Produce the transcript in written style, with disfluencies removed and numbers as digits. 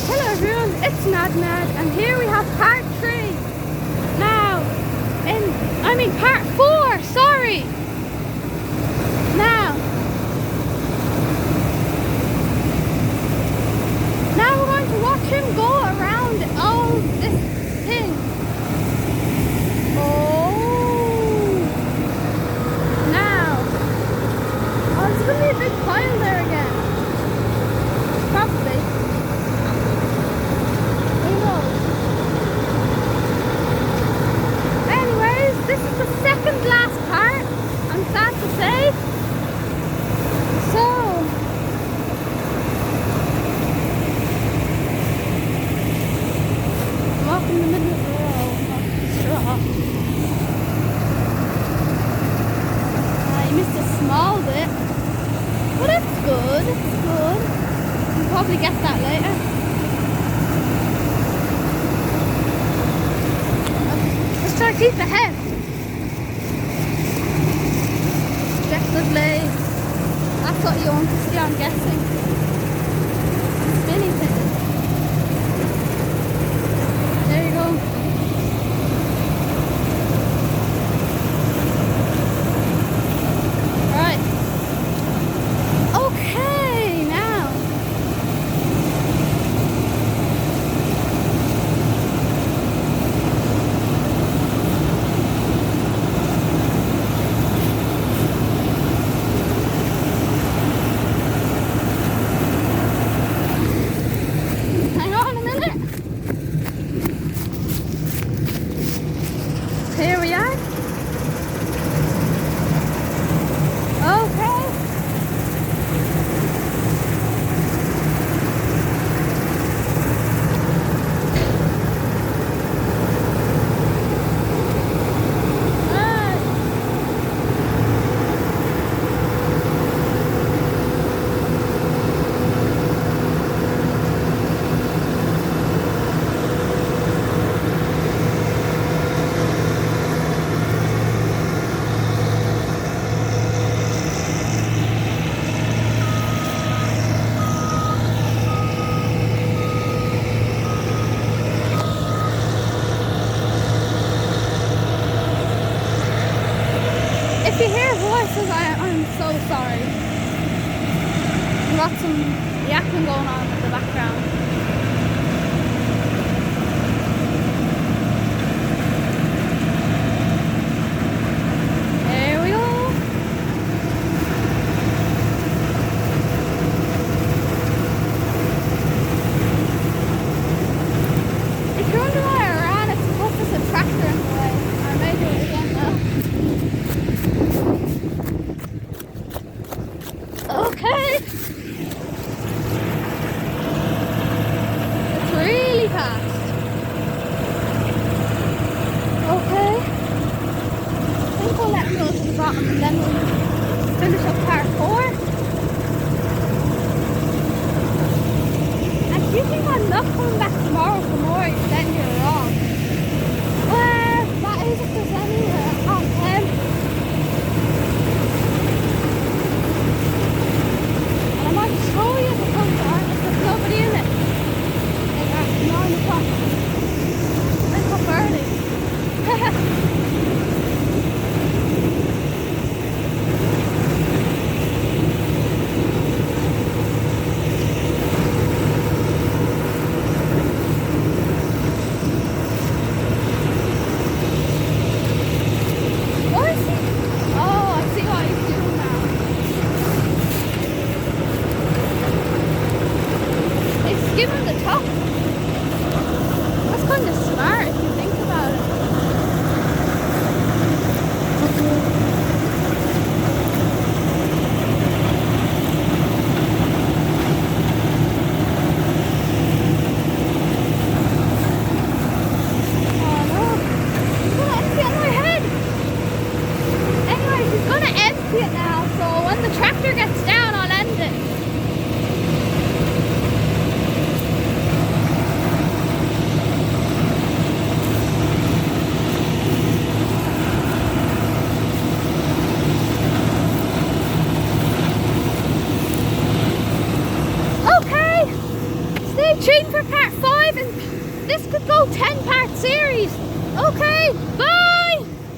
Hello everyone, it's Nad, and here we have part 3. Now, part 4, sorry. Now we're going to watch him go around all this thing. There's going to be a big pile there again. Probably. Who knows? Anyways, this is the second last part, I'm sad to say. So, I'm walking in the middle of the road, not straw. You missed a small bit. But it's good, You'll probably get that later. Let's try to keep ahead. Definitely. That's what you want to see, I'm guessing. Spinny thing. There you go. Here we are. Okay. If you hear voices, I'm so sorry. We've got some yakking going on in the background. There we go. If you're wondering why I ran, it's because there's a tractor in the way. I may do it again now. Okay. It's really fast. Okay. I think we'll let him go to the bottom and then we'll finish up part 4. And if you think I'm not coming back tomorrow for more, then you're wrong. Well, that is if there's anywhere on 10. I might show you the front door if there's nobody in it. Like at 9 o'clock. Wake up early. What is he? Oh, I see what he's doing now. He's skimming the top. That's kind of smart if you think about it. Oh no. He's gonna empty on my head. Anyways, he's gonna empty it now, so when the tractor gets down, I'll end it. for part 5, and this could go 10-part series. Okay.